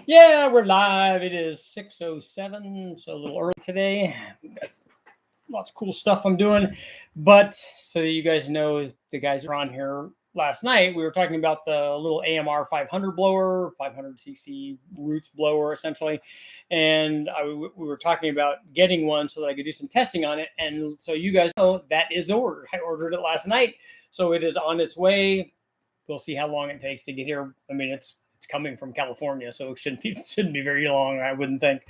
Yeah, we're live. It is 6:07, so a little early today. Got lots of cool stuff I'm doing. But so that you guys know, the guys are on here last night. We were talking about the little AMR500 blower, 500cc roots blower, essentially. And we were talking about getting one so that I could do some testing on it. And so you guys know that is ordered. I ordered it last night, so it is on its way. We'll see how long it takes to get here. I mean, it's coming from California, so it shouldn't be very long, I wouldn't think.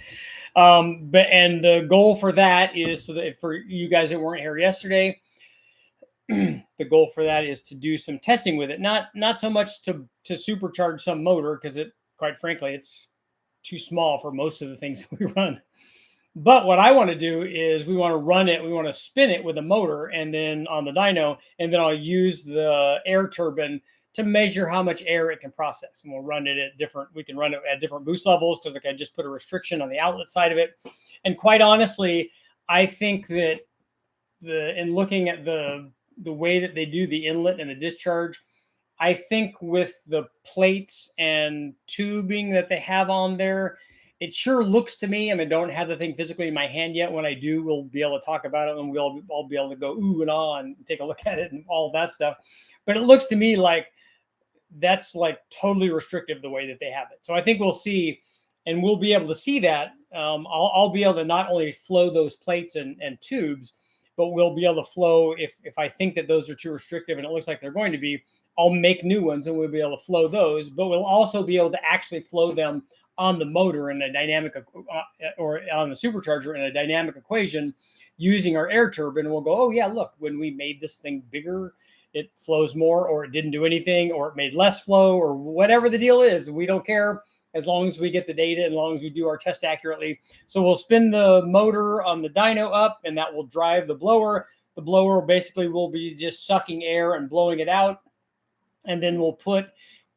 But the goal for that is so that for you guys that weren't here yesterday, the goal for that is to do some testing with it. Not so much to supercharge some motor, because it, quite frankly, it's too small for most of the things we run. But what I want to do is we want to run it, we want to spin it with a motor and then on the dyno, and then I'll use the air turbine to measure how much air it can process. And we'll run it at we can run it at different boost levels, because I just put a restriction on the outlet side of it. And quite honestly, I think that in looking at the way that they do the inlet and the discharge, I think with the plates and tubing that they have on there, it sure looks to me, I mean, I don't have the thing physically in my hand yet. When I do, we'll be able to talk about it, and we'll all be able to go ooh and ah and take a look at it and all that stuff. But it looks to me like that's like totally restrictive the way that they have it. So I think we'll see, and we'll be able to see that. I'll be able to not only flow those plates and tubes, but we'll be able to flow, if I think that those are too restrictive and it looks like they're going to be, I'll make new ones and we'll be able to flow those, but we'll also be able to actually flow them on the motor in a dynamic, or on the supercharger in a dynamic equation using our air turbine. We'll go, oh yeah, look, when we made this thing bigger, it flows more, or it didn't do anything, or it made less flow, or whatever the deal is. We don't care, as long as we get the data, and as long as we do our test accurately. So we'll spin the motor on the dyno up, and that will drive the blower. The blower basically will be just sucking air and blowing it out. And then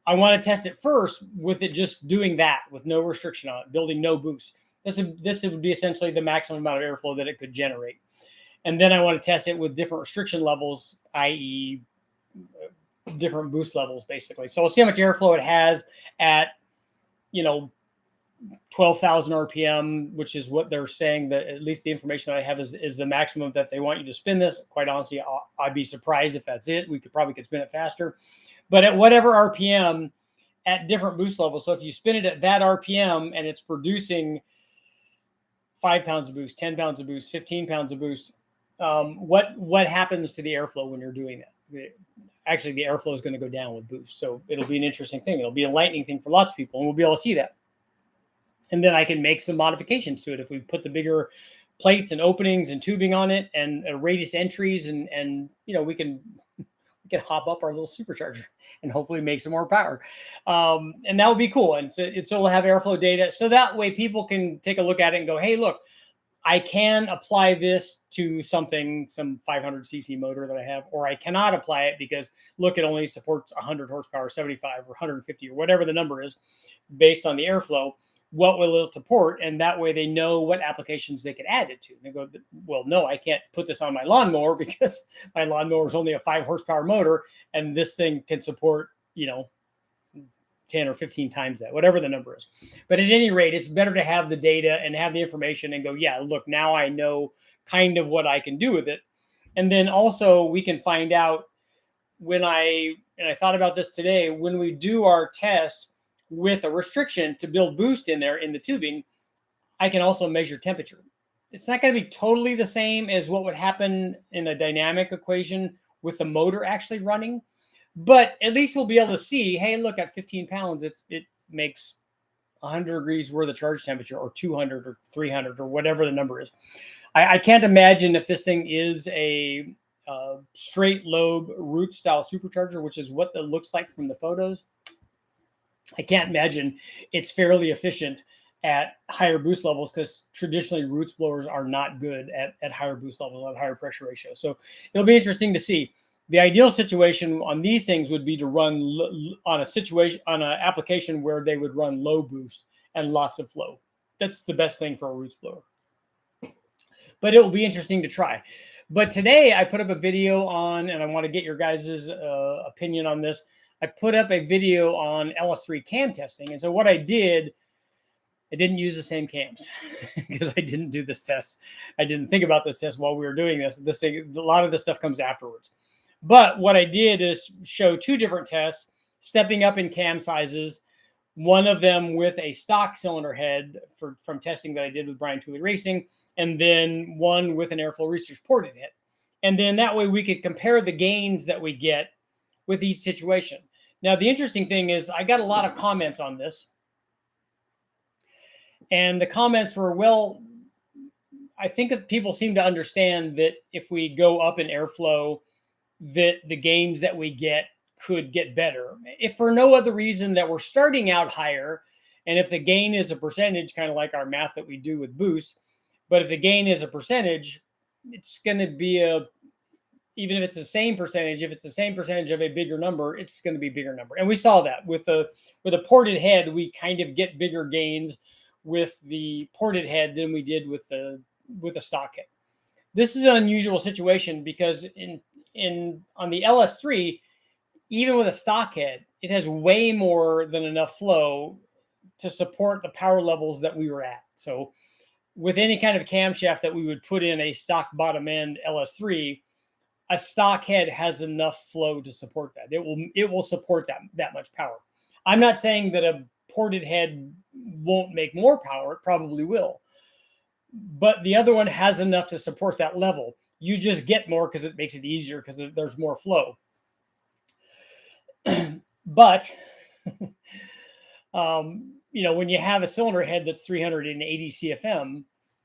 I want to test it first with it just doing that, with no restriction on it, building no boost. This would be essentially the maximum amount of airflow that it could generate. And then I want to test it with different restriction levels, i.e. different boost levels, basically. So we'll see how much airflow it has at, 12,000 RPM, which is what they're saying, that at least the information that I have is the maximum that they want you to spin this. Quite honestly, I'd be surprised if that's it. We could spin it faster. But at whatever RPM, at different boost levels. So if you spin it at that RPM and it's producing 5 pounds of boost, 10 pounds of boost, 15 pounds of boost, what happens to the airflow when you're doing that? Actually, the airflow is going to go down with boost. So it'll be an interesting thing. It'll be a lightning thing for lots of people, and we'll be able to see that. And then I can make some modifications to it. If we put the bigger plates and openings and tubing on it, and radius entries, and we can hop up our little supercharger and hopefully make some more power. And that would be cool. And so we'll have airflow data. So that way people can take a look at it and go, hey, look, I can apply this to some 500cc motor that I have, or I cannot apply it because, look, it only supports 100 horsepower, 75 or 150 or whatever the number is based on the airflow. What will it support? And that way they know what applications they can add it to. And they go, well, no, I can't put this on my lawnmower because my lawnmower is only a 5 horsepower motor, and this thing can support, 10 or 15 times that, whatever the number is. But at any rate, it's better to have the data and have the information and go, yeah, look, now I know kind of what I can do with it. And then also we can find out and I thought about this today, when we do our test with a restriction to build boost in there in the tubing, I can also measure temperature. It's not going to be totally the same as what would happen in a dynamic equation with the motor actually running, but at least we'll be able to see, hey, look, at 15 pounds, it makes 100 degrees worth of charge temperature, or 200 or 300 or whatever the number is. I can't imagine if this thing is a straight lobe root style supercharger, which is what it looks like from the photos. I can't imagine it's fairly efficient at higher boost levels, because traditionally roots blowers are not good at higher boost levels, at higher pressure ratio. So it'll be interesting to see. The ideal situation on these things would be to run on an application where they would run low boost and lots of flow. That's the best thing for a roots blower. But it will be interesting to try. But today I put up a video on, and I want to get your guys' opinion on this. I put up a video on LS3 cam testing. And so what I did I didn't use the same cams because I didn't do this test. I didn't think about this test while we were doing this. This thing, a lot of this stuff comes afterwards. But what I did is show two different tests, stepping up in cam sizes. One of them with a stock cylinder head from testing that I did with Brian Tooley Racing, and then one with an Airflow Research ported head. And then that way we could compare the gains that we get with each situation. Now, the interesting thing is I got a lot of comments on this. And the comments were, well, I think that people seem to understand that if we go up in airflow, that the gains that we get could get better. If for no other reason that we're starting out higher, and if the gain is a percentage, kind of like our math that we do with boost, but if the gain is a percentage, it's going to be even if it's the same percentage, if it's the same percentage of a bigger number, it's going to be a bigger number. And we saw that with a ported head, we kind of get bigger gains with the ported head than we did with a stock head. This is an unusual situation because on the LS3, even with a stock head, it has way more than enough flow to support the power levels that we were at. So with any kind of camshaft that we would put in a stock bottom end LS3, a stock head has enough flow to support that. It will support that much power. I'm not saying that a ported head won't make more power. It probably will. But the other one has enough to support that level. You just get more because it makes it easier because there's more flow. But, when you have a cylinder head that's 380 CFM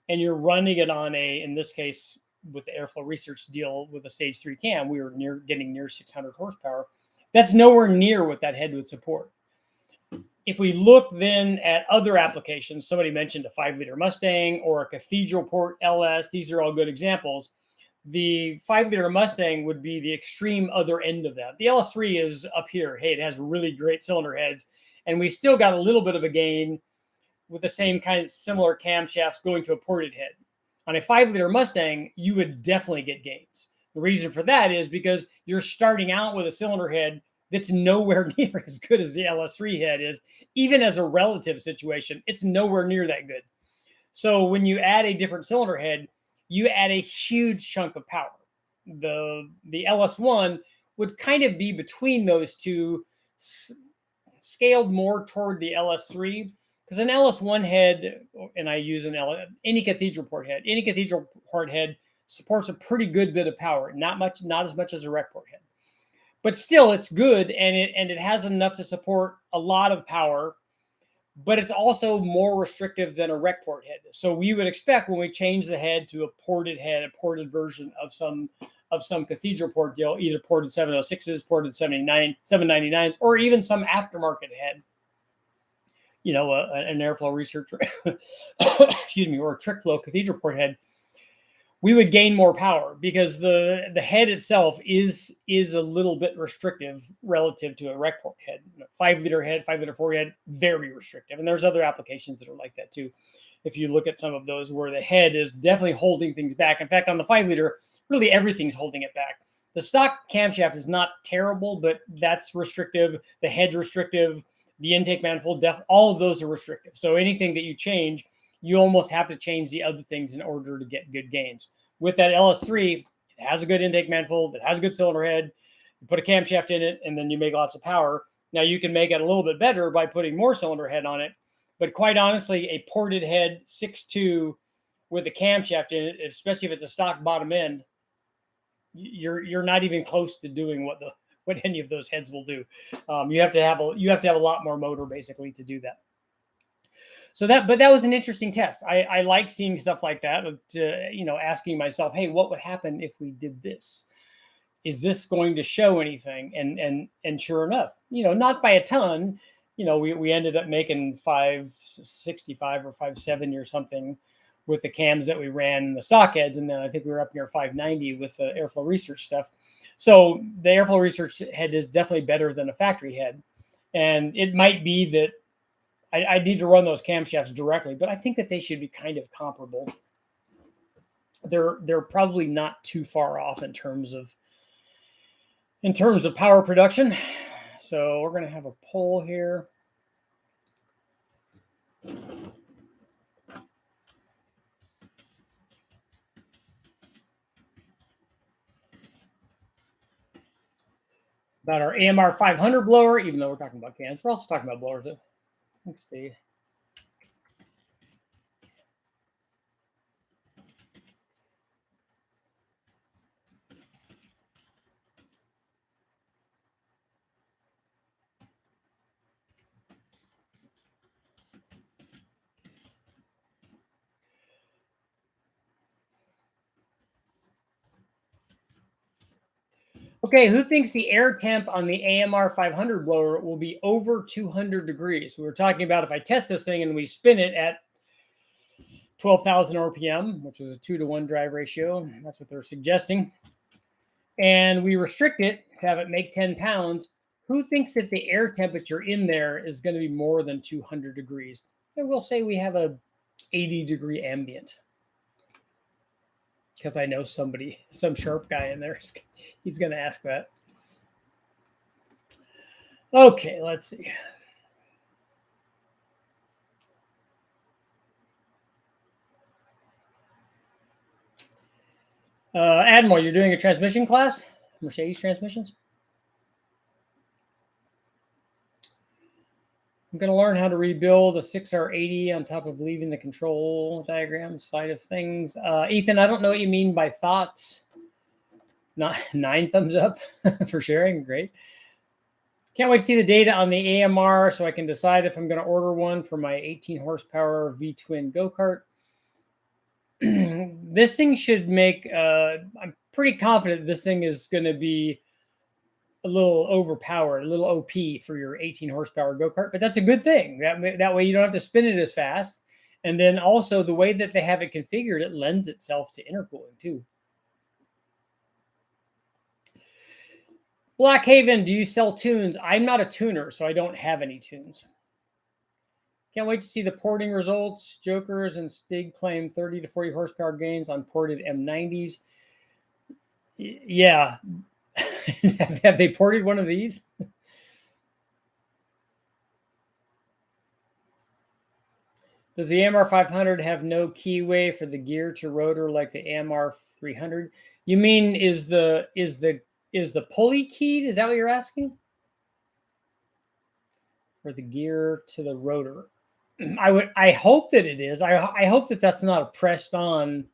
and you're running it on in this case, with the Airflow Research deal with a stage 3 cam, we were getting near 600 horsepower. That's nowhere near what that head would support. If we look then at other applications, somebody mentioned a 5-liter Mustang or a cathedral port LS. These are all good examples. The 5-liter Mustang would be the extreme other end of that. The LS3 is up here. Hey, it has really great cylinder heads, and we still got a little bit of a gain with the same kind of similar camshafts going to a ported head. On a 5-liter Mustang, you would definitely get gains. The reason for that is because you're starting out with a cylinder head that's nowhere near as good as the LS3 head is. Even as a relative situation, it's nowhere near that good. So when you add a different cylinder head, you add a huge chunk of power. The LS1 would kind of be between those two, scaled more toward the LS3, because an LS1 head, and I use any cathedral port head supports a pretty good bit of power. Not as much as a rec port head, but still it's good, and it has enough to support a lot of power. But it's also more restrictive than a rec port head. So we would expect when we change the head to a ported version of some cathedral port deal, either ported 706s, ported 799s, or even some aftermarket head, an Airflow Research, excuse me, or a trick flow cathedral port head, we would gain more power because the head itself is a little bit restrictive relative to a rec port head. 5-liter head, 5-liter port head, very restrictive. And there's other applications that are like that too. If you look at some of those where the head is definitely holding things back. In fact, on the 5-liter, really everything's holding it back. The stock camshaft is not terrible, but that's restrictive. The head's restrictive. The intake manifold, all of those are restrictive. So anything that you change, you almost have to change the other things in order to get good gains. With that LS3, it has a good intake manifold, it has a good cylinder head, you put a camshaft in it, and then you make lots of power. Now you can make it a little bit better by putting more cylinder head on it, but quite honestly, a ported head 6.2 with a camshaft in it, especially if it's a stock bottom end, you're not even close to doing what any of those heads will do. You have to have a lot more motor basically to do that. But that was an interesting test. I like seeing stuff like that, asking myself, hey, what would happen if we did this? Is this going to show anything? And sure enough, not by a ton, we ended up making 565 or 570 or something with the cams that we ran in the stock heads. And then I think we were up near 590 with the Airflow Research stuff. So the Airflow Research head is definitely better than a factory head. And it might be that I need to run those camshafts directly, but I think that they should be kind of comparable. They're probably not too far off in terms of power production. So we're going to have a poll here. about our AMR500 blower, even though we're talking about cans. We're also talking about blowers. Let's see. Okay, who thinks the air temp on the AMR500 blower will be over 200 degrees? We were talking about if I test this thing and we spin it at 12,000 RPM, which is a 2-to-1 drive ratio. That's what they're suggesting. And we restrict it to have it make 10 pounds. Who thinks that the air temperature in there is going to be more than 200 degrees? And we'll say we have a 80-degree ambient. Because I know somebody, some sharp guy in there, he's going to ask that. Okay, let's see. Admiral, you're doing a transmission class? Mercedes transmissions? I'm going to learn how to rebuild a 6R80 on top of leaving the control diagram side of things. Ethan, I don't know what you mean by thoughts. Not 9 thumbs up for sharing. Great. Can't wait to see the data on the AMR so I can decide if I'm going to order one for my 18 horsepower V-twin go-kart. This thing should make, I'm pretty confident this thing is going to be a little overpowered, a little OP for your 18 horsepower go-kart, but that's a good thing. That way you don't have to spin it as fast. And then also the way that they have it configured, it lends itself to intercooling too. Black Haven, do you sell tunes? I'm not a tuner, so I don't have any tunes. Can't wait to see the porting results. Jokers and Stig claim 30 to 40 horsepower gains on ported M90s. Yeah. Have they ported one of these? Does the AMR500 have no keyway for the gear to rotor like the AMR300? You mean is the pulley keyed? Is that what you're asking? Or the gear to the rotor? I hope that it is. I hope that that's not a pressed on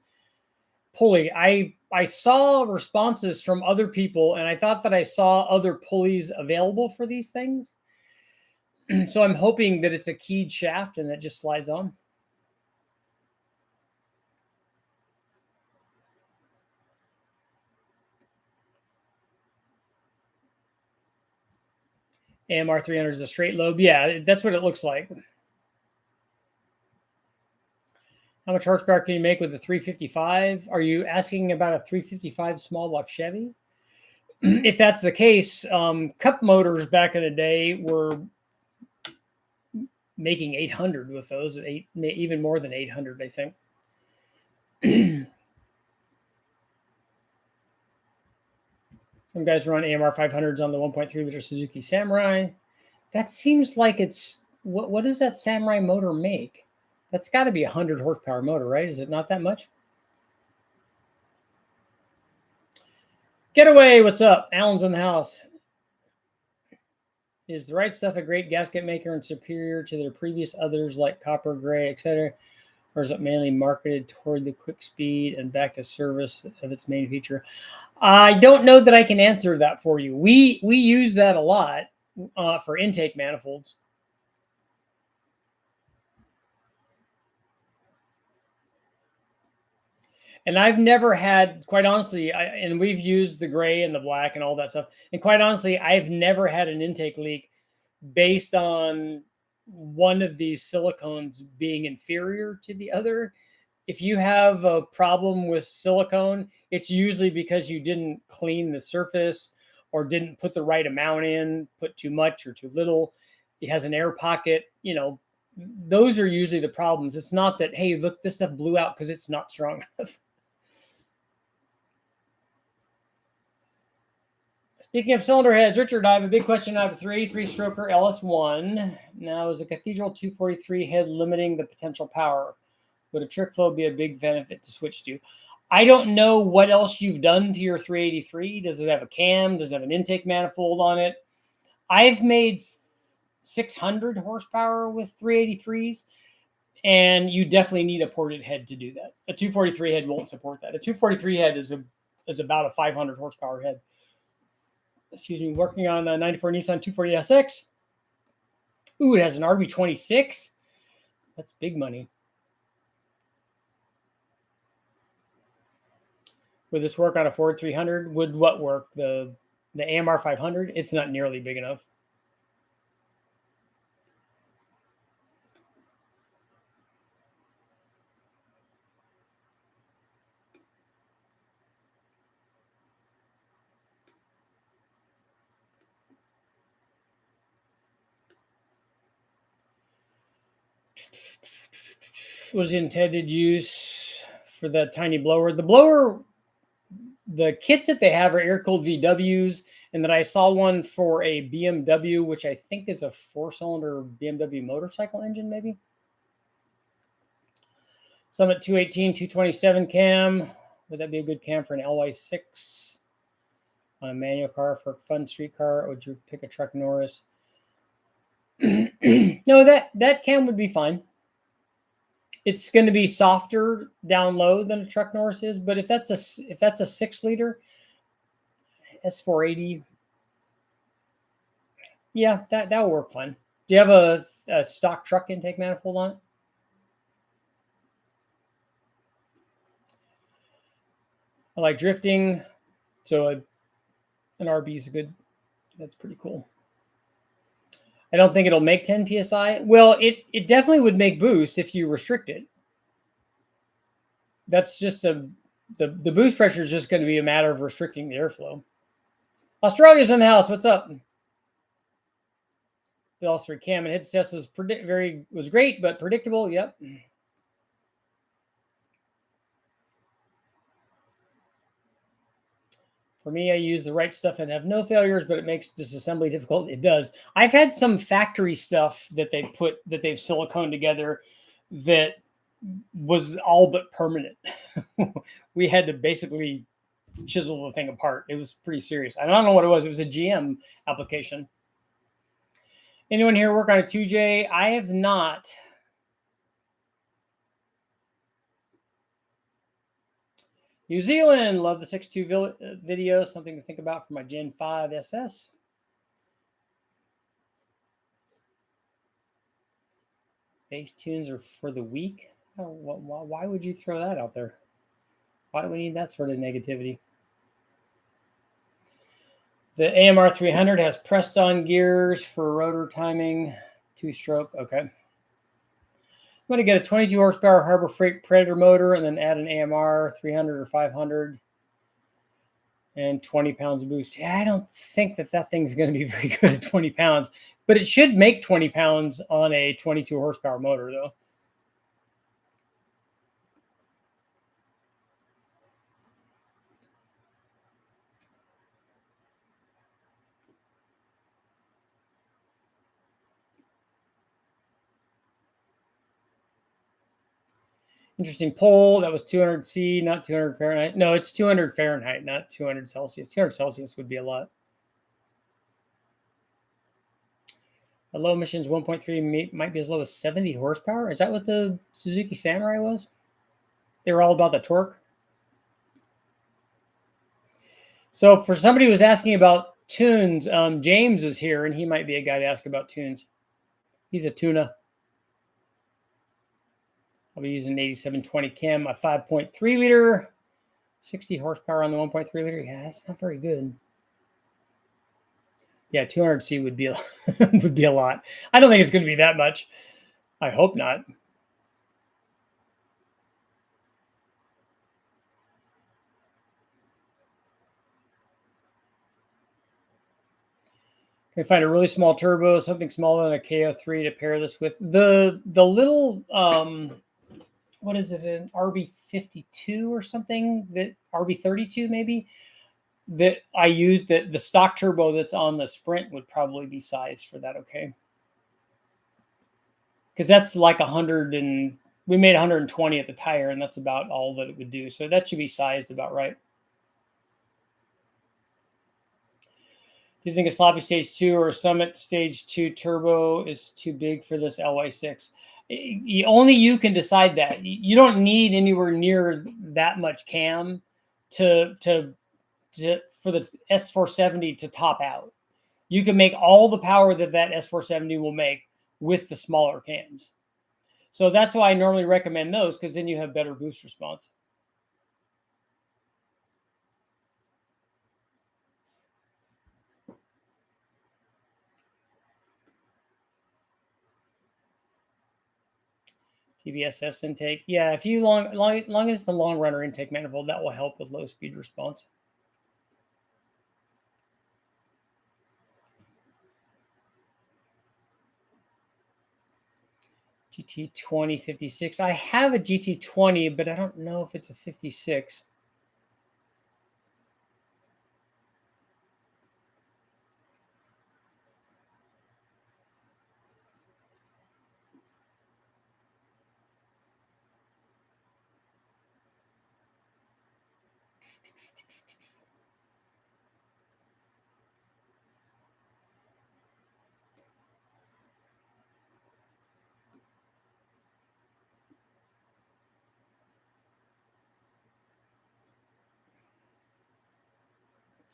pulley. I saw responses from other people, and I thought that I saw other pulleys available for these things. So I'm hoping that it's a keyed shaft and that just slides on. AMR300 is a straight lobe. Yeah, that's what it looks like. How much horsepower can you make with a 355? Are you asking about a 355 small block Chevy? If that's the case, cup motors back in the day were making 800 with those, even more than 800, I think. Some guys run AMR500s on the 1.3 liter Suzuki Samurai. That seems like it's, what does that Samurai motor make? That's got to be a 100 horsepower motor, right? Is it not that much? Getaway, what's up? Alan's in the house. Is the Right Stuff a great gasket maker and superior to their previous others like Copper, Gray, etc.? Or is it mainly marketed toward the quick speed and back to service of its main feature? I don't know that I can answer that for you. We use that a lot for intake manifolds. And I've never had, quite honestly, and we've used the gray and the black and all that stuff. And quite honestly, I've never had an intake leak based on one of these silicones being inferior to the other. If you have a problem with silicone, it's usually because you didn't clean the surface or didn't put the right amount in, put too much or too little. It has an air pocket, those are usually the problems. It's not that, hey, look, this stuff blew out because it's not strong enough. Speaking of cylinder heads, Richard, I have a big question out of three-stroker LS1. Now, is a Cathedral 243 head limiting the potential power? Would a trick flow be a big benefit to switch to? I don't know what else you've done to your 383. Does it have a cam? Does it have an intake manifold on it? I've made 600 horsepower with 383s, and you definitely need a ported head to do that. A 243 head won't support that. A 243 head is about a 500 horsepower head. Excuse me. Working on a 94 Nissan 240SX. Ooh, it has an RB26. That's big money. Would this work on a Ford 300? Would what work? The AMR500? It's not nearly big enough. Was the intended use for the tiny blower? The blower, the kits that they have are air-cooled VWs, and that I saw one for a BMW, which I think is a 4-cylinder BMW motorcycle engine, maybe. Some at 218, 227 cam. Would that be a good cam for an LY6 on a manual car for a fun street car? Or would you pick a Truck Norris? No, that cam would be fine. It's going to be softer down low than a Truck Norris is, but if that's a 6-liter S480, yeah, that will work fine. Do you have a stock truck intake manifold on it? I like drifting, so an RB is good. That's pretty cool. I don't think it'll make 10 psi. Well, it definitely would make boost if you restrict it. That's just the boost pressure is just going to be a matter of restricting the airflow. Australia's in the house. What's up? The All-Star cam and head test was great, but predictable. Yep. For me, I use the right stuff and have no failures, but it makes disassembly difficult. It does. I've had some factory stuff that they've silicone together that was all but permanent. We had to basically chisel the thing apart. It was pretty serious. I don't know what it was. It was a GM application. Anyone here work on a 2J? I have not. New Zealand, love the 6.2 video. Something to think about for my Gen 5 SS. Bass tunes are for the weak. Oh, why would you throw that out there? Why do we need that sort of negativity? The AMR500 has pressed-on gears for rotor timing, 2-stroke. Okay. I'm going to get a 22 horsepower Harbor Freight Predator motor and then add an AMR300 or 500 and 20 pounds of boost. Yeah, I don't think that thing's going to be very good at 20 pounds, but it should make 20 pounds on a 22 horsepower motor, though. Interesting poll. That was 200 C, not 200 Fahrenheit. No, it's 200 Fahrenheit, not 200 Celsius. 200 Celsius would be a lot. A low emissions 1.3 might be as low as 70 horsepower. Is that what the Suzuki Samurai was? They were all about the torque. So for somebody who was asking about tunes, James is here, and he might be a guy to ask about tunes. He's a tuna. I'll be using an 8720 chem, a 5.3 liter, 60 horsepower on the 1.3 liter. Yeah, that's not very good. Yeah, 200C would be would be a lot. I don't think it's going to be that much. I hope not. Can I find a really small turbo, something smaller than a KO3 to pair this with? The little what is it, an RB52 or something, that RB32 maybe, that I use, that the stock turbo that's on the Sprint would probably be sized for that. Okay. Because that's like 100 and we made 120 at the tire, and that's about all that it would do. So that should be sized about right. Do you think a sloppy stage 2 or a summit stage 2 turbo is too big for this LY6? Only you can decide that. You don't need anywhere near that much cam to for the S470 to top out. You can make all the power that S470 will make with the smaller cams. So that's why I normally recommend those, because then you have better boost response. TBSS intake. Yeah, if you long as it's a long runner intake manifold, that will help with low speed response. GT20 56. I have a GT20, but I don't know if it's a 56.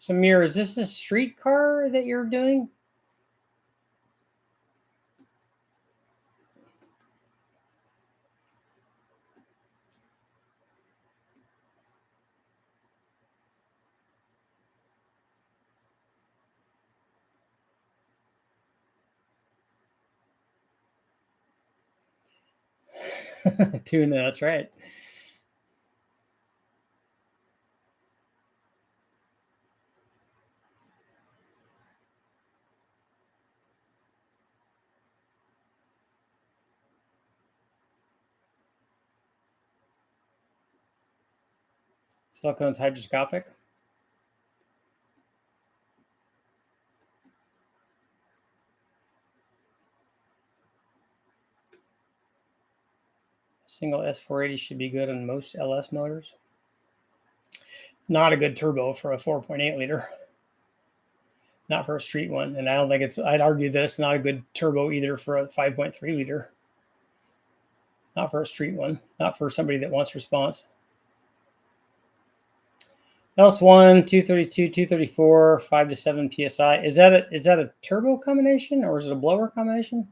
Samir, is this a street car that you're doing? Tuna, that's right. Silicone's hydroscopic. Single S480 should be good on most LS motors. It's not a good turbo for a 4.8 liter. Not for a street one. And I don't think I'd argue that it's not a good turbo either for a 5.3 liter. Not for a street one. Not for somebody that wants response. LS1, 232, 234, 5 to 7 PSI. Is that a turbo combination or is it a blower combination?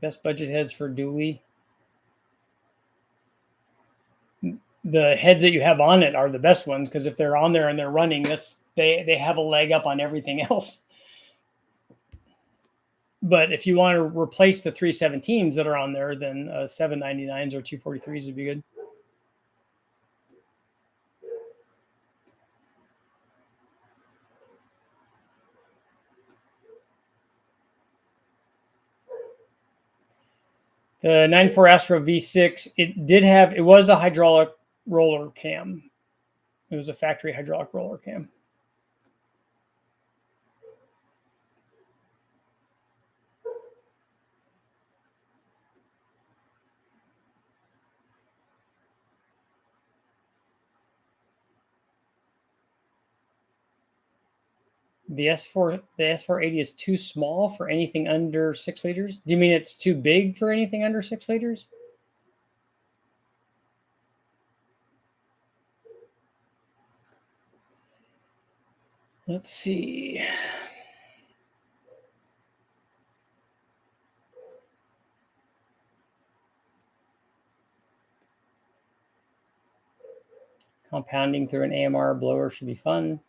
Best budget heads for dually. The heads that you have on it are the best ones, because if they're on there and they're running, they have a leg up on everything else. But if you want to replace the 317s that are on there, then 799s or 243s would be good. The 94 Astro V6, it was a hydraulic roller cam. It was a factory hydraulic roller cam. The S480 is too small for anything under 6 liters. Do you mean it's too big for anything under 6 liters? Let's see. Compounding through an AMR blower should be fun.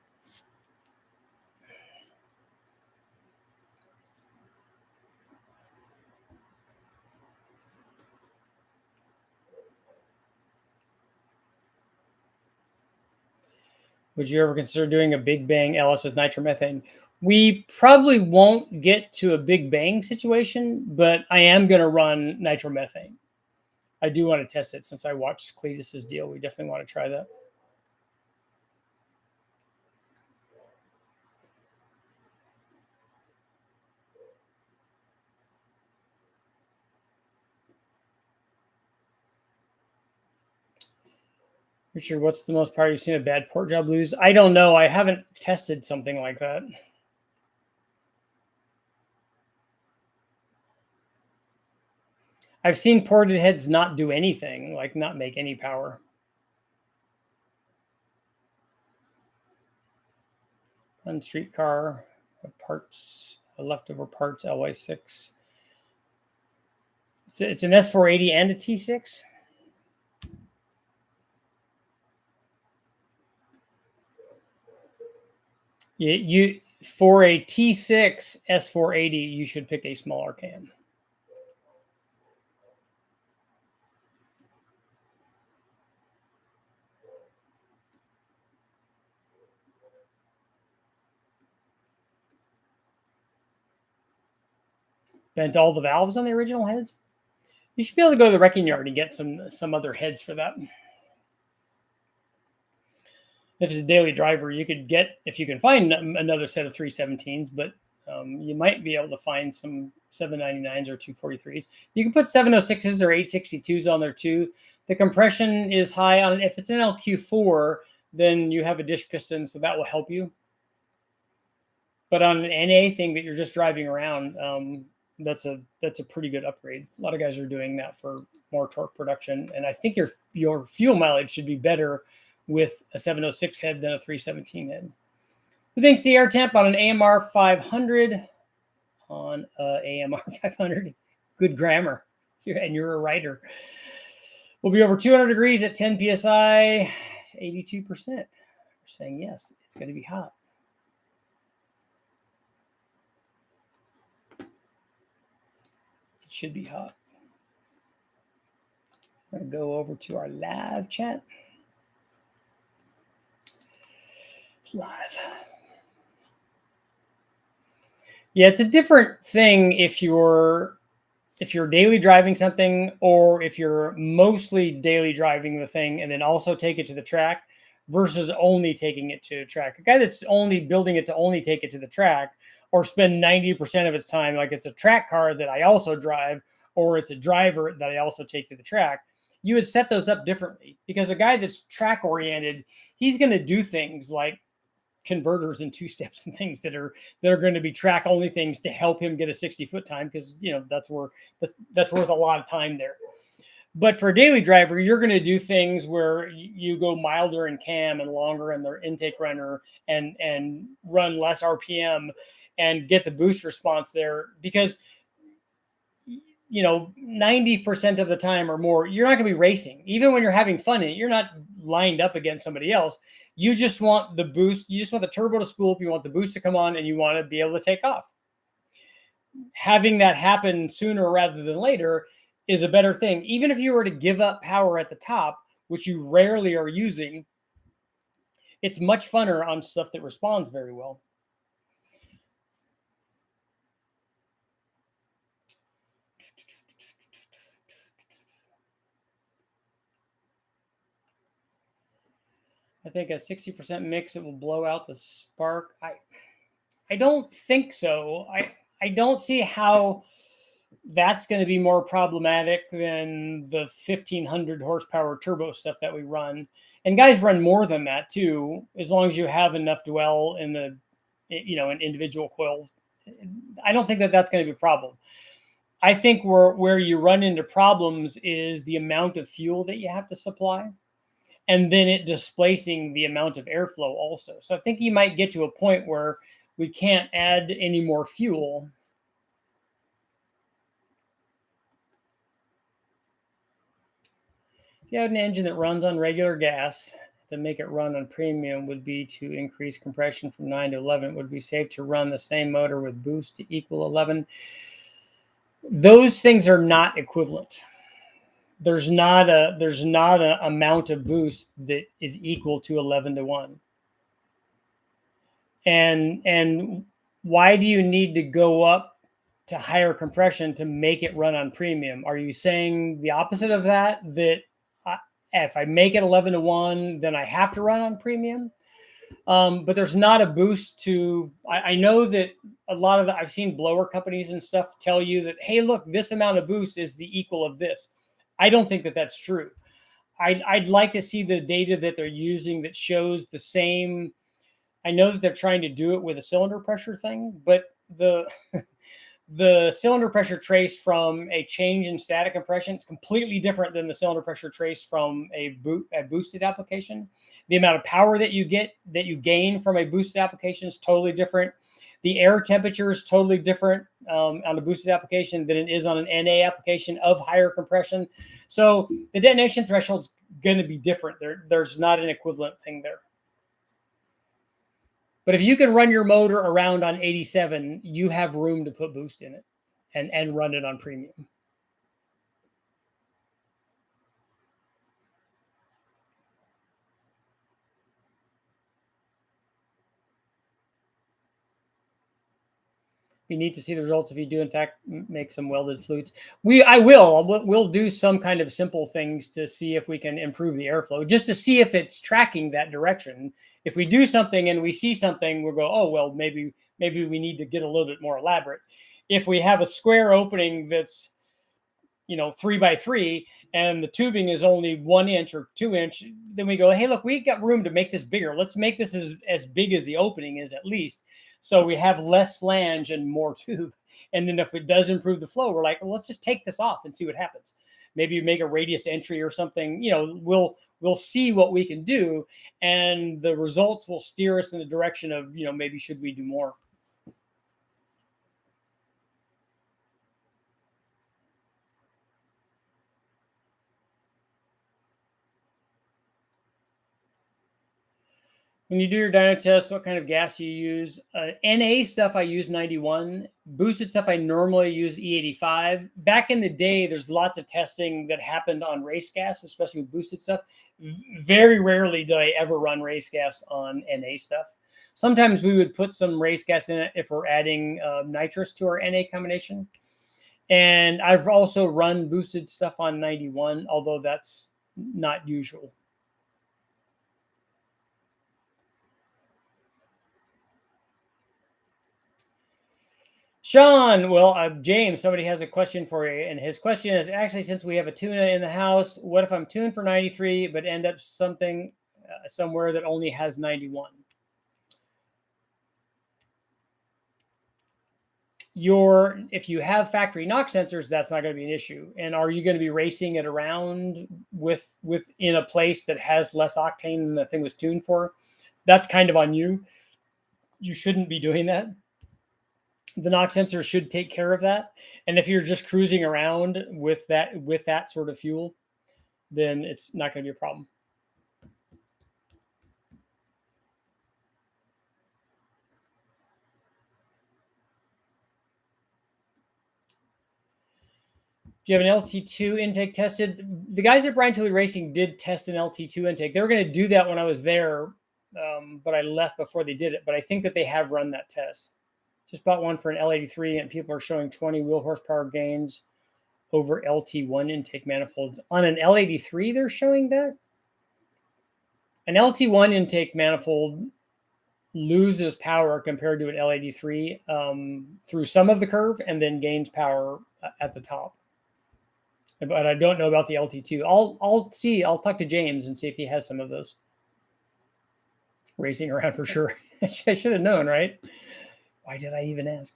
Would you ever consider doing a big bang LS with nitromethane? We probably won't get to a big bang situation, but I am going to run nitromethane. I do want to test it since I watched Cletus's deal. We definitely want to try that. Richard, what's the most power you've seen a bad port job lose? I don't know. I haven't tested something like that. I've seen ported heads not do anything, like not make any power. On streetcar, parts, leftover parts, LY6. It's an S480 and a T6. You for a T6 S480, you should pick a smaller can. Bent all the valves on the original heads. You should be able to go to the wrecking yard and get some other heads for that. If it's a daily driver, you could get, if you can find another set of 317s, but you might be able to find some 799s or 243s. You can put 706s or 862s on there too. The compression is high on it. If it's an LQ4, then you have a dish piston, so that will help you. But on an NA thing that you're just driving around, that's a pretty good upgrade. A lot of guys are doing that for more torque production, and I think your fuel mileage should be better with a 706 head than a 317 head. Who thinks the air temp on an AMR500? On AMR500, good grammar, and you're a writer. Will be over 200 degrees at 10 psi. 82%. They're saying yes, it's going to be hot. It should be hot. I'm going to go over to our live chat. It's live. Yeah, it's a different thing if you're daily driving something, or if you're mostly daily driving the thing and then also take it to the track versus only taking it to the track. A guy that's only building it to only take it to the track, or spend 90% of its time, like it's a track car that I also drive, or it's a driver that I also take to the track, you would set those up differently. Because a guy that's track oriented, he's going to do things like converters and two steps and things that are going to be track only things to help him get a 60-foot time, because that's worth a lot of time there. But for a daily driver, you're going to do things where you go milder in cam and longer in their intake runner and run less RPM and get the boost response there, because 90% of the time or more, you're not going to be racing. Even when you're having fun in it, you're not lined up against somebody else. You just want the boost. You just want the turbo to spool up. You want the boost to come on, and you want to be able to take off. Having that happen sooner rather than later is a better thing. Even if you were to give up power at the top, which you rarely are using, it's much funner on stuff that responds very well. I think a 60% mix, it will blow out the spark. I don't think so. I don't see how that's going to be more problematic than the 1500 horsepower turbo stuff that we run. And guys run more than that too, as long as you have enough dwell in the, an individual coil. I don't think that that's going to be a problem. I think where you run into problems is the amount of fuel that you have to supply, and then it displacing the amount of airflow also. So I think you might get to a point where we can't add any more fuel. If you had an engine that runs on regular gas, to make it run on premium would be to increase compression from 9 to 11. It would be safe to run the same motor with boost to equal 11. Those things are not equivalent. There's not an amount of boost that is equal to 11 to 1. And why do you need to go up to higher compression to make it run on premium? Are you saying the opposite of that? That if I make it 11 to 1, then I have to run on premium? But there's not a boost to. I know that a lot of I've seen blower companies and stuff tell you that, hey, look, this amount of boost is the equal of this. I don't think that that's true. I'd like to see the data that they're using that shows the same. I know that they're trying to do it with a cylinder pressure thing, but the the cylinder pressure trace from a change in static compression is completely different than the cylinder pressure trace from a boosted application. The amount of power that you gain from a boosted application is totally different. The air temperature is totally different on a boosted application than it is on an NA application of higher compression. So the detonation threshold is going to be different. There's not an equivalent thing there. But if you can run your motor around on 87, you have room to put boost in it and run it on premium. You need to see the results if you do, in fact, make some welded flutes. We'll do some kind of simple things to see if we can improve the airflow, just to see if it's tracking that direction. If we do something and we see something, we'll go, oh, well, maybe we need to get a little bit more elaborate. If we have a square opening that's 3 by 3 and the tubing is only 1 inch or 2 inch, then we go, hey, look, we got room to make this bigger. Let's make this as big as the opening is, at least, so we have less flange and more tube. And then if it does improve the flow, we're like, well, let's just take this off and see what happens. Maybe you make a radius entry or something. We'll see what we can do, and the results will steer us in the direction of, maybe should we do more. When you do your dyno test, what kind of gas do you use? NA stuff, I use 91. Boosted stuff, I normally use E85. Back in the day, there's lots of testing that happened on race gas, especially with boosted stuff. Very rarely did I ever run race gas on NA stuff. Sometimes we would put some race gas in it if we're adding nitrous to our NA combination. And I've also run boosted stuff on 91, although that's not usual. Sean, well, James, somebody has a question for you. And his question is, actually, since we have a tuna in the house, what if I'm tuned for 93, but end up somewhere that only has 91? If you have factory knock sensors, that's not going to be an issue. And are you going to be racing it around in a place that has less octane than the thing was tuned for? That's kind of on you. You shouldn't be doing that. The knock sensor should take care of that. And if you're just cruising around with that sort of fuel, then it's not going to be a problem. Do you have an LT2 intake tested? The guys at Brian Tooley Racing did test an LT2 intake. They were going to do that when I was there, but I left before they did it. But I think that they have run that test. Just bought one for an L83, and people are showing 20 wheel horsepower gains over LT1 intake manifolds. On an L83, they're showing that? An LT1 intake manifold loses power compared to an L83 through some of the curve and then gains power at the top. But I don't know about the LT2. I'll see. I'll talk to James and see if he has some of those. Racing around for sure. I should have known, right? Why did I even ask?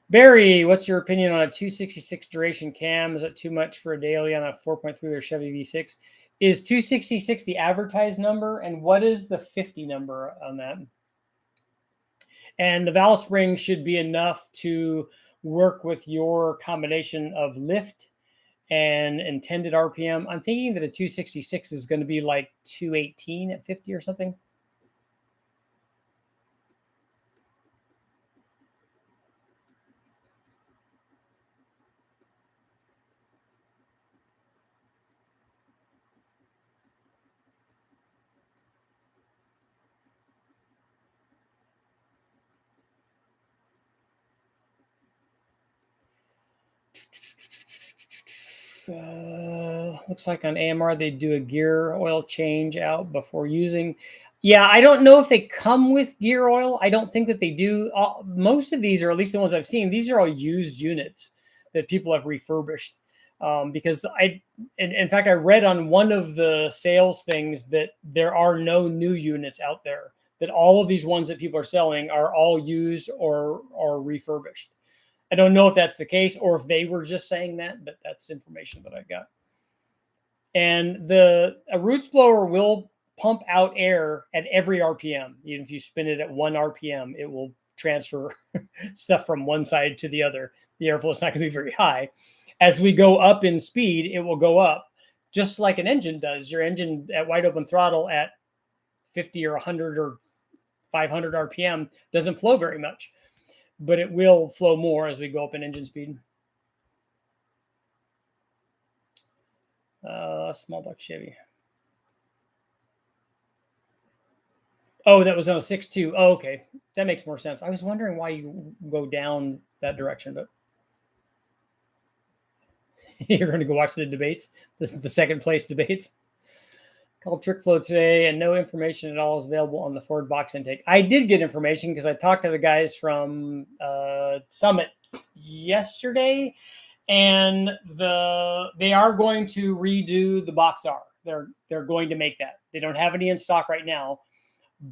Barry, what's your opinion on a 266 duration cam? Is it too much for a daily on a 4.3 or Chevy V6? Is 266 the advertised number? And what is the 50 number on that? And the valve spring should be enough to work with your combination of lift and intended RPM. I'm thinking that a 266 is going to be like 218 at 50 or something. Looks like on AMR they do a gear oil change out before using. Yeah, I don't know if they come with gear oil. I don't think that they do. Most of these, or at least the ones I've seen, these are all used units. that people have refurbished. Because in fact, I read on one of the sales things that there are no new units out there, that all of these ones that people are selling are all used or refurbished. I don't know if that's the case or if they were just saying that, but that's information that I got. And a roots blower will pump out air at every RPM. Even if you spin it at 1 RPM, it will transfer stuff from one side to the other. The airflow is not going to be very high. As we go up in speed, it will go up just like an engine does. Your engine at wide open throttle at 50 or 100 or 500 RPM doesn't flow very much, but it will flow more as we go up in engine speed. Small block Chevy. Oh, that was on a 6.2. Oh, okay. That makes more sense. I was wondering why you go down that direction, but you're going to go watch the debates, the second place debates. Called trick flow today, and no information at all is available on the Ford box intake. I did get information because I talked to the guys from Summit yesterday, and they are going to redo the box R. They're going to make that. They don't have any in stock right now,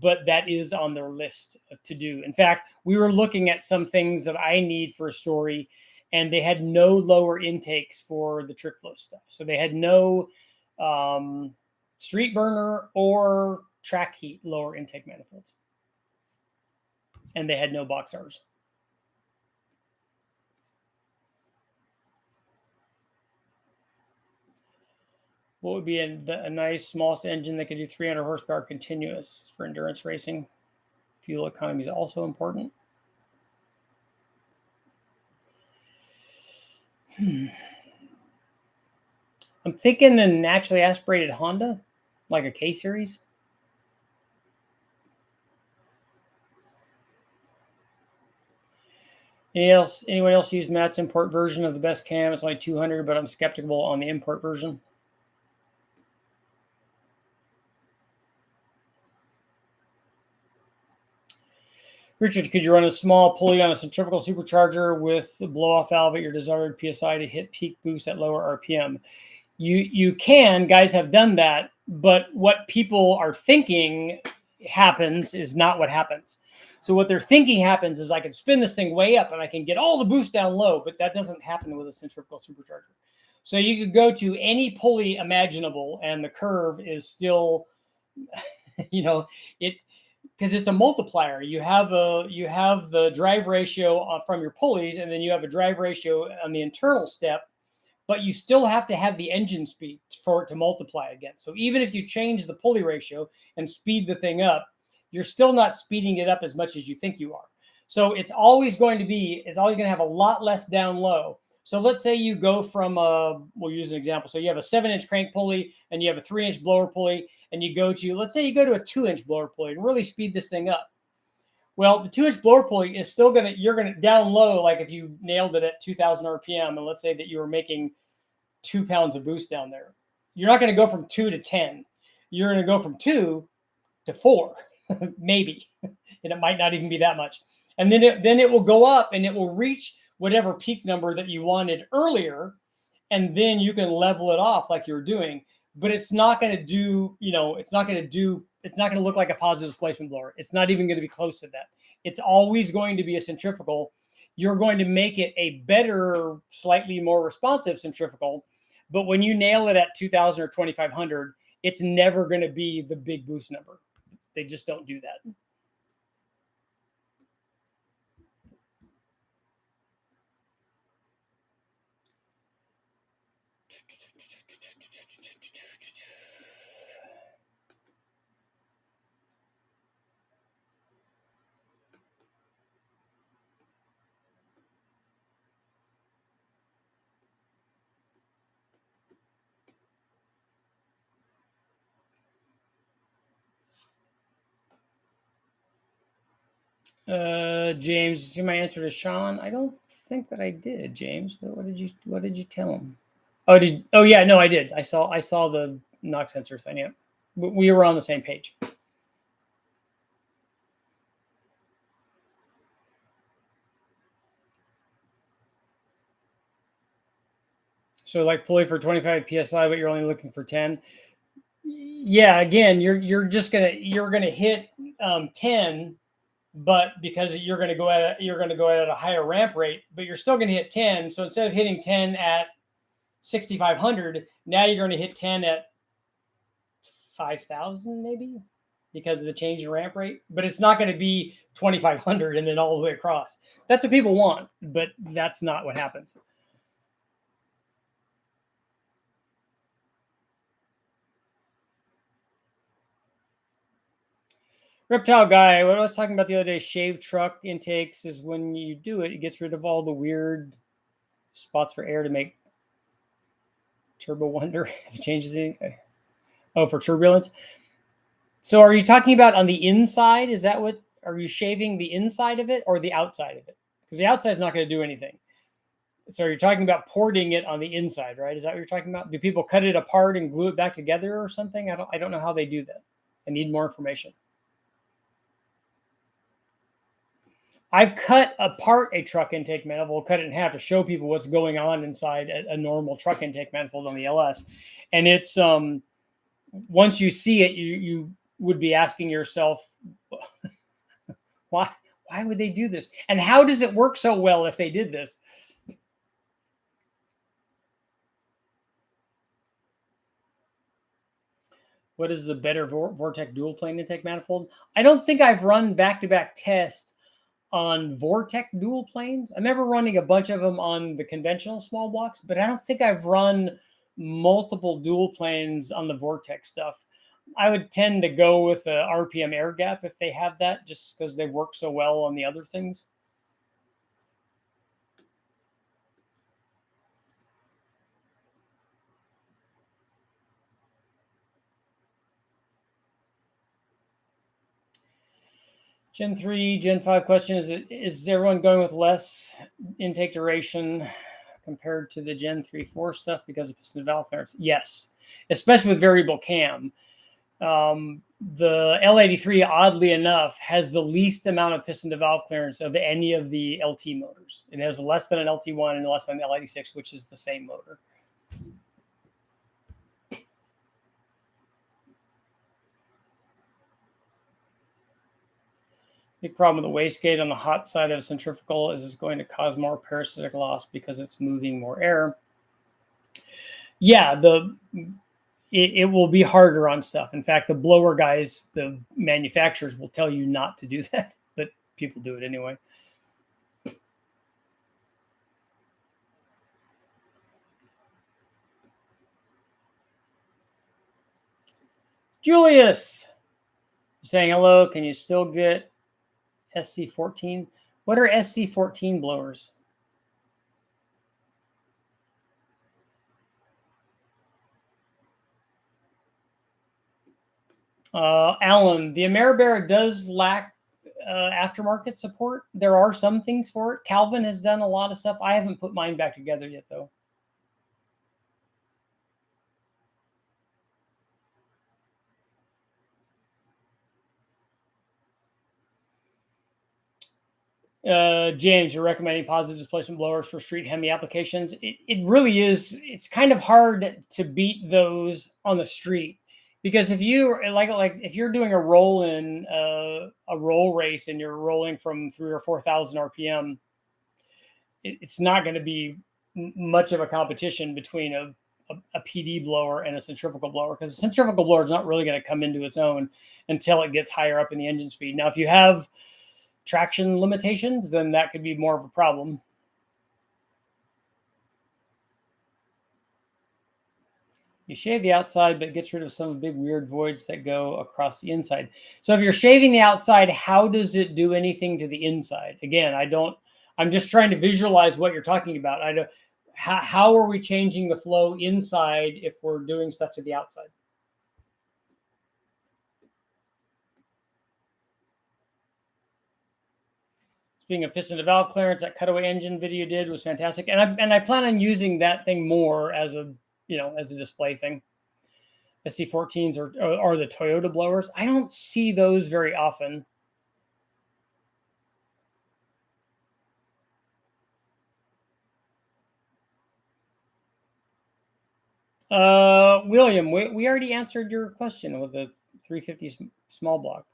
but that is on their list to do. In fact, we were looking at some things that I need for a story, and they had no lower intakes for the trick flow stuff. So they had no street burner or track heat lower intake manifolds. And they had no box Rs. What would be a nice smallest engine that could do 300 horsepower continuous for endurance racing? Fuel economy is also important. I'm thinking a naturally aspirated Honda, like a K series. Anyone else use Matt's import version of the best cam? It's only 200, but I'm skeptical on the import version. Richard, could you run a small pulley on a centrifugal supercharger with the blow-off valve at your desired PSI to hit peak boost at lower RPM? You can, guys have done that, but what people are thinking happens is not what happens. So what they're thinking happens is I can spin this thing way up and I can get all the boost down low, but that doesn't happen with a centrifugal supercharger. So you could go to any pulley imaginable and the curve is still, because it's a multiplier. You have the drive ratio from your pulleys, and then you have a drive ratio on the internal step, but you still have to have the engine speed for it to multiply against. So even if you change the pulley ratio and speed the thing up, you're still not speeding it up as much as you think you are. So it's always going to have a lot less down low. So let's say you go from, we'll use an example. So you have a 7-inch crank pulley and you have a 3-inch blower pulley, and let's say you go to a 2-inch blower pulley and really speed this thing up. Well, the 2-inch blower pulley is still you're going to down low, like if you nailed it at 2,000 RPM, and let's say that you were making 2 pounds of boost down there. You're not going to go from 2 to 10. You're going to go from 2 to 4, maybe. And it might not even be that much. And then it will go up and it will reach whatever peak number that you wanted earlier. And then you can level it off like you're doing. But it's not going to do, it's not going to look like a positive displacement blower. It's not even going to be close to that. It's always going to be a centrifugal. You're going to make it a better, slightly more responsive centrifugal. But when you nail it at 2,000 or 2,500, it's never going to be the big boost number. They just don't do that. James, see my answer to Sean? I don't think that I did, James. What did you tell him? Oh yeah, no, I did. I saw the knock sensor thing. Yeah, we were on the same page. So like pulley for 25 psi, but you're only looking for 10. Yeah, again, you're gonna hit 10, but because you're gonna go at a higher ramp rate, but you're still gonna hit 10. So instead of hitting 10 at 6,500, now you're going to hit 10 at 5,000 maybe because of the change in ramp rate. But it's not going to be 2,500 and then all the way across. That's what people want, but that's not what happens. Reptile guy, what I was talking about the other day, shaved truck intakes is when you do it, it gets rid of all the weird spots for air to make turbo wonder if it changes anything. Oh, for turbulence. So are you talking about on the inside? Is that what, are you shaving the inside of it or the outside of it? Because the outside is not going to do anything. So you're talking about porting it on the inside, right? Is that what you're talking about? Do people cut it apart and glue it back together or something? I don't know how they do that. I need more information. I've cut apart a truck intake manifold, cut it in half to show people what's going on inside a normal truck intake manifold on the LS. And it's once you see it, you would be asking yourself, why would they do this? And how does it work so well if they did this? What is the better Vortec dual plane intake manifold? I don't think I've run back-to-back tests on Vortec dual planes. I remember running a bunch of them on the conventional small blocks, but I don't think I've run multiple dual planes on the Vortec stuff. I would tend to go with the RPM air gap if they have that, just because they work so well on the other things. Gen 3, Gen 5 question is everyone going with less intake duration compared to the Gen 3, 4 stuff because of piston valve clearance? Yes, especially with variable cam. The L83, oddly enough, has the least amount of piston to valve clearance of any of the LT motors. It has less than an LT1 and less than an L86, which is the same motor. Big problem with the wastegate on the hot side of a centrifugal is it's going to cause more parasitic loss because it's moving more air. Yeah, it will be harder on stuff. In fact, the blower guys, the manufacturers will tell you not to do that, but people do it anyway. Julius saying hello. Can you still get SC14? What are SC14 blowers? Alan, the AMR500 does lack aftermarket support. There are some things for it. Calvin has done a lot of stuff. I haven't put mine back together yet, though. James, you're recommending positive displacement blowers for street Hemi applications. It really is. It's kind of hard to beat those on the street because if you like if you're doing a roll in a roll race and you're rolling from 3,000 or 4,000 RPM, it's not going to be much of a competition between a PD blower and a centrifugal blower because a centrifugal blower is not really going to come into its own until it gets higher up in the engine speed. Now, if you have traction limitations, then that could be more of a problem. You shave the outside, but it gets rid of some big weird voids that go across the inside. So if you're shaving the outside, how does it do anything to the inside? Again, I'm just trying to visualize what you're talking about. How are we changing the flow inside if we're doing stuff to the outside? Speaking of piston to valve clearance, that cutaway engine video you did was fantastic, and I plan on using that thing more as a display thing. SC14s are the Toyota blowers. I don't see those very often. William, we already answered your question with the 350 small block.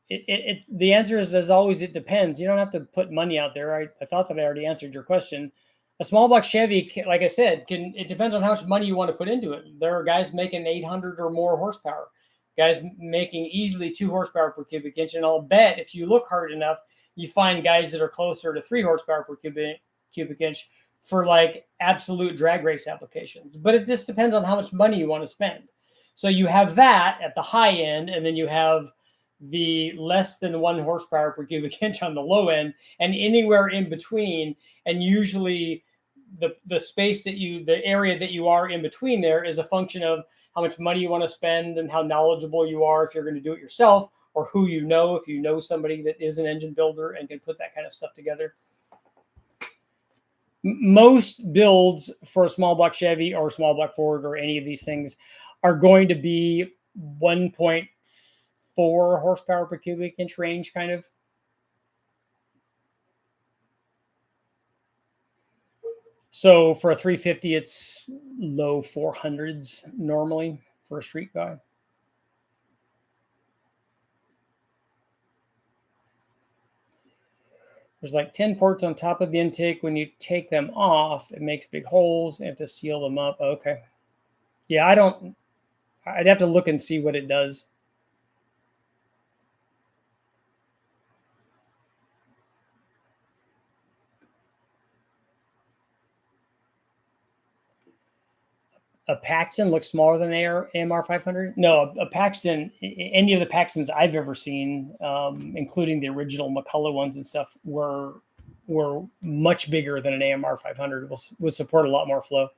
The answer is, as always, it depends. You don't have to put money out there. I thought that I already answered your question. A small block Chevy, like I said, it depends on how much money you want to put into it. There are guys making 800 or more horsepower, guys making easily 2 horsepower per cubic inch, and I'll bet if you look hard enough, you find guys that are closer to 3 horsepower per cubic inch for like absolute drag race applications. But it just depends on how much money you want to spend. So you have that at the high end, and then you have the less than 1 horsepower per cubic inch on the low end, and anywhere in between. And usually the space that the area that you are in between there is a function of how much money you want to spend and how knowledgeable you are if you're going to do it yourself, or who you know, if you know somebody that is an engine builder and can put that kind of stuff together. Most builds for a small block Chevy or small block Ford or any of these things are going to be 1.4 horsepower per cubic inch range, kind of. So for a 350, it's low 400s normally for a street guy. There's like 10 ports on top of the intake. When you take them off, it makes big holes. You have to seal them up. Okay. Yeah, I'd have to look and see what it does. A Paxton looks smaller than AMR500? No, a Paxton, any of the Paxtons I've ever seen, including the original McCullough ones and stuff, were much bigger than an AMR500. Would support a lot more flow.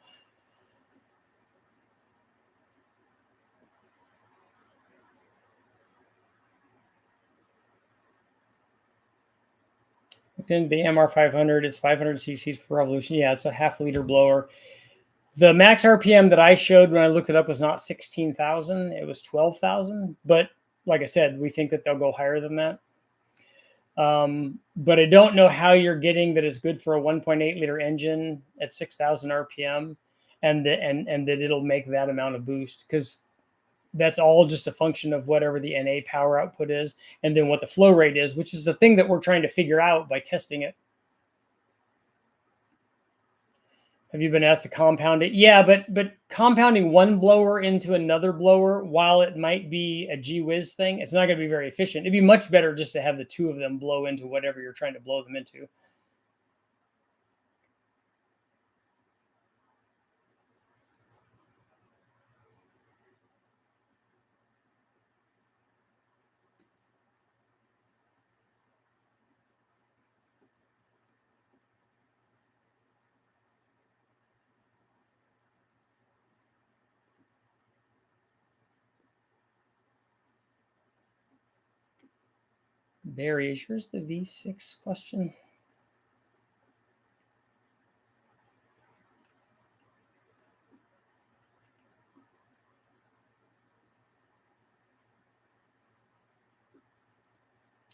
Then the AMR500 is 500 cc's per revolution. Yeah, it's a half-liter blower. The max RPM that I showed when I looked it up was not 16,000. It was 12,000. But like I said, we think that they'll go higher than that. But I don't know how you're getting that it's good for a 1.8 liter engine at 6,000 RPM and that it'll make that amount of boost, because that's all just a function of whatever the NA power output is and then what the flow rate is, which is the thing that we're trying to figure out by testing it. Have you been asked to compound it? Yeah, but compounding one blower into another blower, while it might be a gee whiz thing, it's not going to be very efficient. It'd be much better just to have the two of them blow into whatever you're trying to blow them into. Barry, here's the V6 question.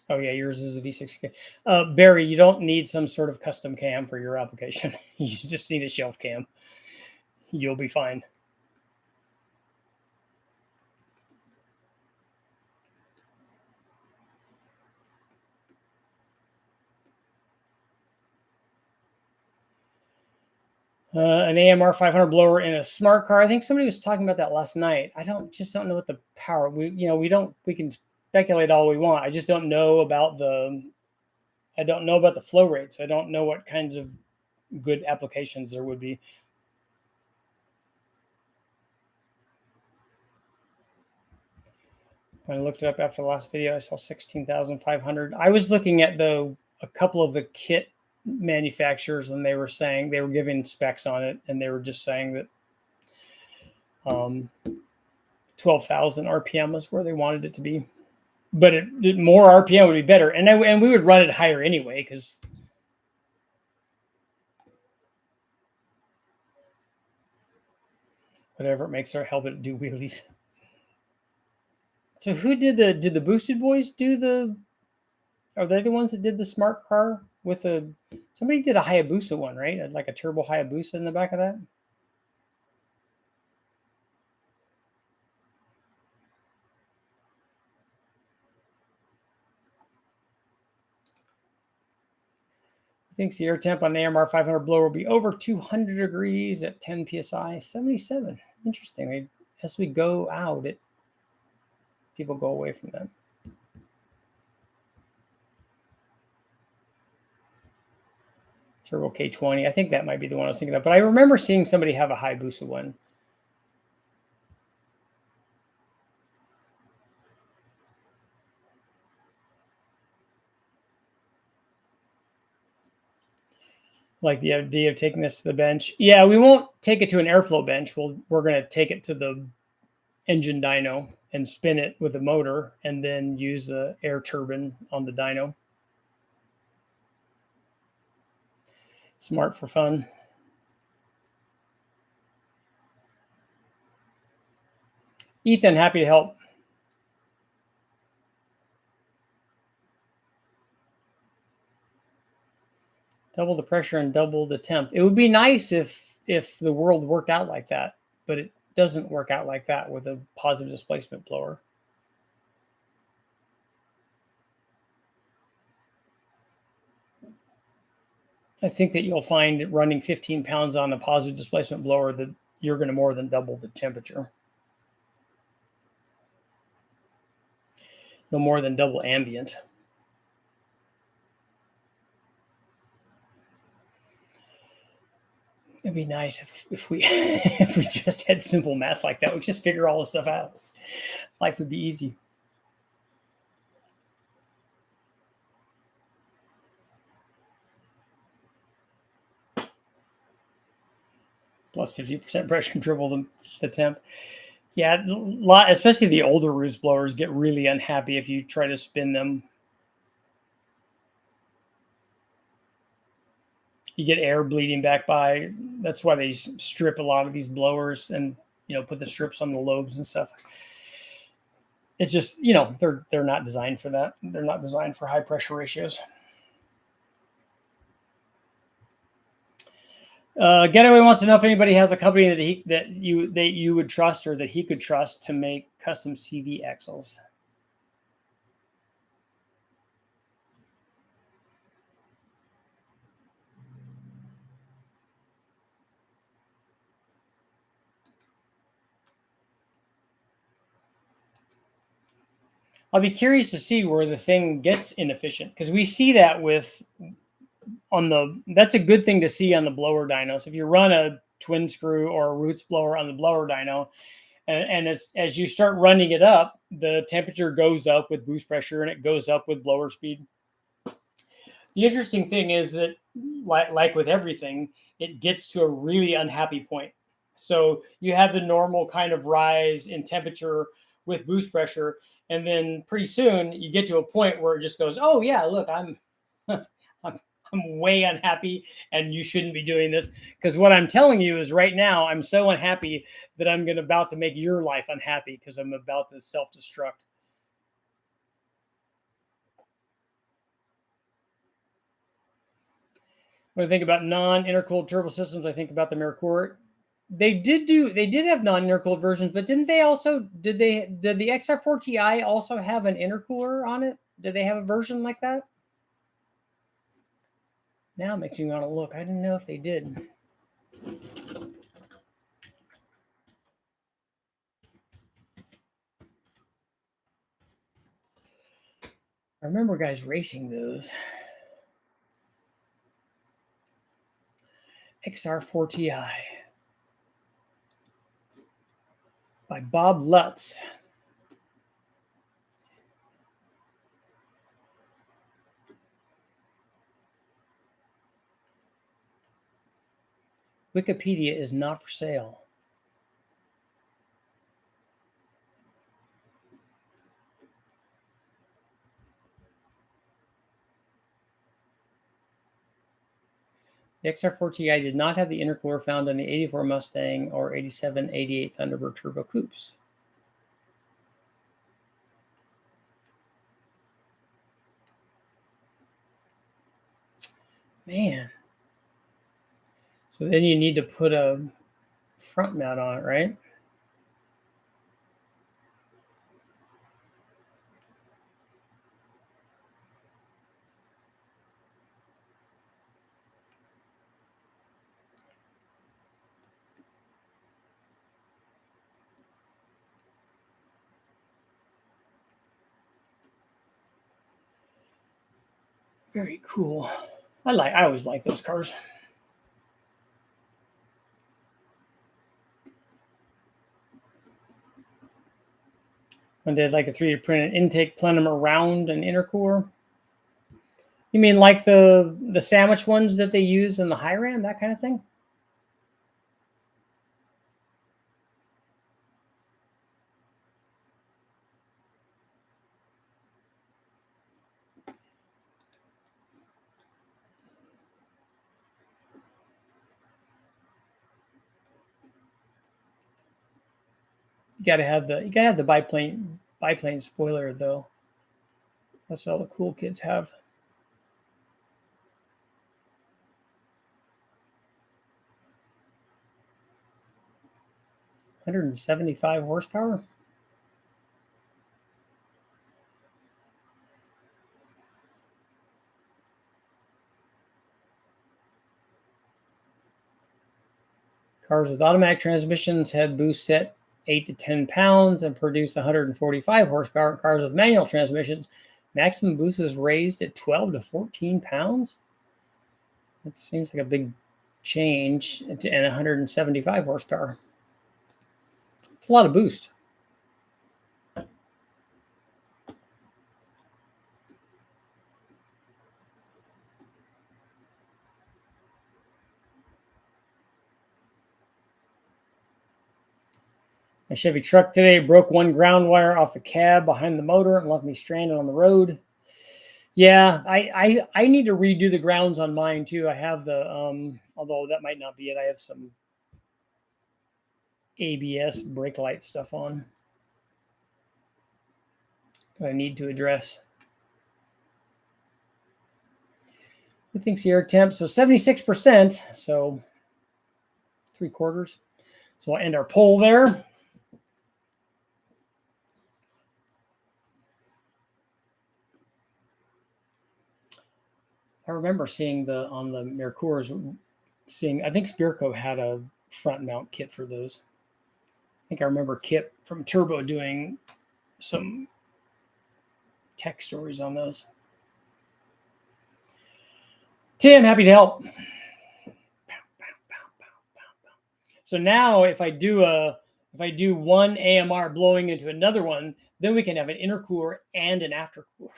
Oh yeah, yours is a V6. Barry, you don't need some sort of custom cam for your application. You just need a shelf cam. You'll be fine. An AMR500 blower in a smart car. I think somebody was talking about that last night. I don't know what the power. We can speculate all we want. I just don't know about the. I don't know about the flow rates. I don't know what kinds of good applications there would be. When I looked it up after the last video, I saw 16,500. I was looking at a couple of the kit manufacturers, and they were saying they were giving specs on it, and they were just saying that 12,000 RPM was where they wanted it to be. But more RPM would be better, and we would run it higher anyway, because whatever it makes our help it do wheelies. So who did the Boosted Boys do the? Are they the ones that did the smart car with somebody did a Hayabusa one, right? Like a turbo Hayabusa in the back of that. Thinks the air temp on the AMR500 blower will be over 200 degrees at 10 psi. 77. Interesting. As we go out, people go away from that. Turbo K20. I think that might be the one I was thinking of. But I remember seeing somebody have a Hayabusa one. Like the idea of taking this to the bench. Yeah, we won't take it to an airflow bench. We're going to take it to the engine dyno and spin it with a motor and then use the air turbine on the dyno. Smart for fun. Ethan, happy to help. Double the pressure and double the temp. It would be nice if the world worked out like that, but it doesn't work out like that with a positive displacement blower. I think that you'll find running 15 pounds on a positive displacement blower that you're going to more than double the temperature. No more than double ambient. It'd be nice if we if we just had simple math like that. We just figure all this stuff out. Life would be easy. Plus 50% pressure, triple the temp. Yeah, especially the older roost blowers get really unhappy if you try to spin them. You get air bleeding back by. That's why they strip a lot of these blowers and put the strips on the lobes and stuff. It's just they're not designed for that. They're not designed for high pressure ratios. Getaway wants to know if anybody has a company that you would trust or that he could trust to make custom CV axles. I'll be curious to see where the thing gets inefficient because we see that that's a good thing to see on the blower dynos. If you run a twin screw or a roots blower on the blower dyno, and as you start running it up, the temperature goes up with boost pressure and it goes up with blower speed. The interesting thing is that, like with everything, it gets to a really unhappy point. So you have the normal kind of rise in temperature with boost pressure, and then pretty soon you get to a point where it just goes, "Oh yeah, look, I'm way unhappy, and you shouldn't be doing this." Because what I'm telling you is, right now, I'm so unhappy that I'm about to make your life unhappy because I'm about to self-destruct. When I think about non-intercooled turbo systems, I think about the Merkur. They did have non-intercooled versions, but did the XR4 Ti also have an intercooler on it? Did they have a version like that? Now it makes me want to look. I didn't know if they did. I remember guys racing those. XR4 Ti by Bob Lutz. Wikipedia is not for sale. The XR4 Ti did not have the intercooler found on the 84 Mustang or 87, 88 Thunderbird turbo coupes. Man. So then you need to put a front mount on it, right? Very cool. I always like those cars. When they'd like a 3D printed intake plenum around an intercooler. You mean like the sandwich ones that they use in the high ram, that kind of thing? You gotta have the biplane spoiler though. That's what all the cool kids have. $175 horsepower. Cars with automatic transmissions had boost set 8 to 10 pounds and produce 145 horsepower. Cars with manual transmissions, maximum boost is raised at 12 to 14 pounds. That seems like a big change, and 175 horsepower. It's a lot of boost. My Chevy truck today broke one ground wire off the cab behind the motor and left me stranded on the road. Yeah, I need to redo the grounds on mine too. I have the although that might not be it. I have some ABS brake light stuff on that I need to address. Who thinks the air temp? So 76%, so 3/4. So we'll end our poll there. I remember seeing on the Mercurs, I think Spearco had a front mount kit for those. I think I remember Kip from Turbo doing some tech stories on those. Tim, happy to help. So now if I do one AMR blowing into another one, then we can have an intercooler and an aftercooler.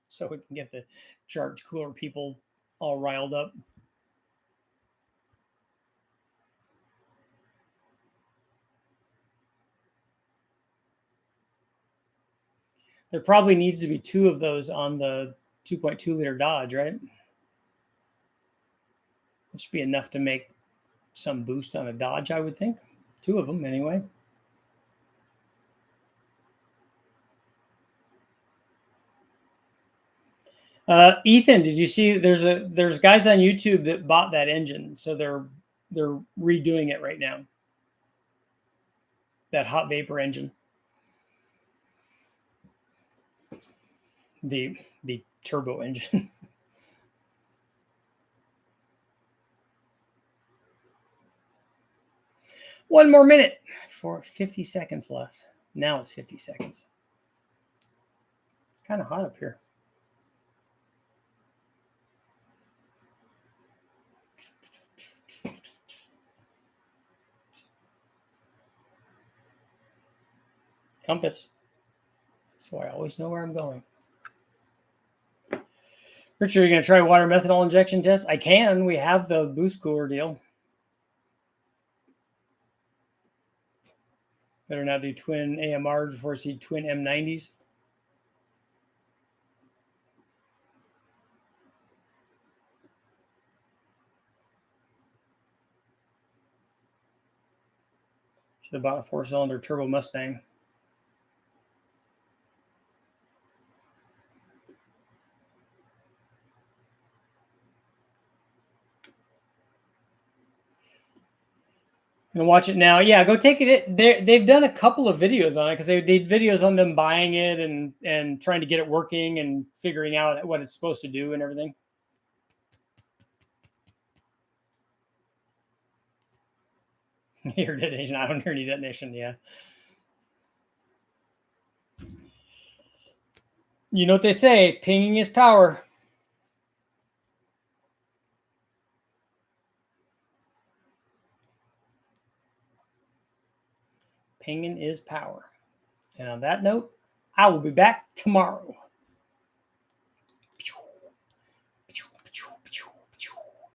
So we can get the charge cooler people all riled up. There probably needs to be 2 of those on the 2.2 liter Dodge, right? That should be enough to make some boost on a Dodge, I would think. 2 of them anyway. Ethan, did you see there's guys on YouTube that bought that engine, so they're redoing it right now. That hot vapor engine. The turbo engine. One more minute for 50 seconds left. Now it's 50 seconds. It's kind of hot up here. Compass. So I always know where I'm going. Richard, are you going to try water methanol injection test? I can. We have the boost cooler deal. Better not do twin AMRs before I see twin M90s. Should have bought a 4-cylinder turbo Mustang. And watch it now. Yeah, go take it. They've done a couple of videos on it because they did videos on them buying it and trying to get it working and figuring out what it's supposed to do and everything. Hear detonation. I don't hear any detonation. Yeah. You know what they say? Pinging is power. Pinging is power. And on that note, I will be back tomorrow.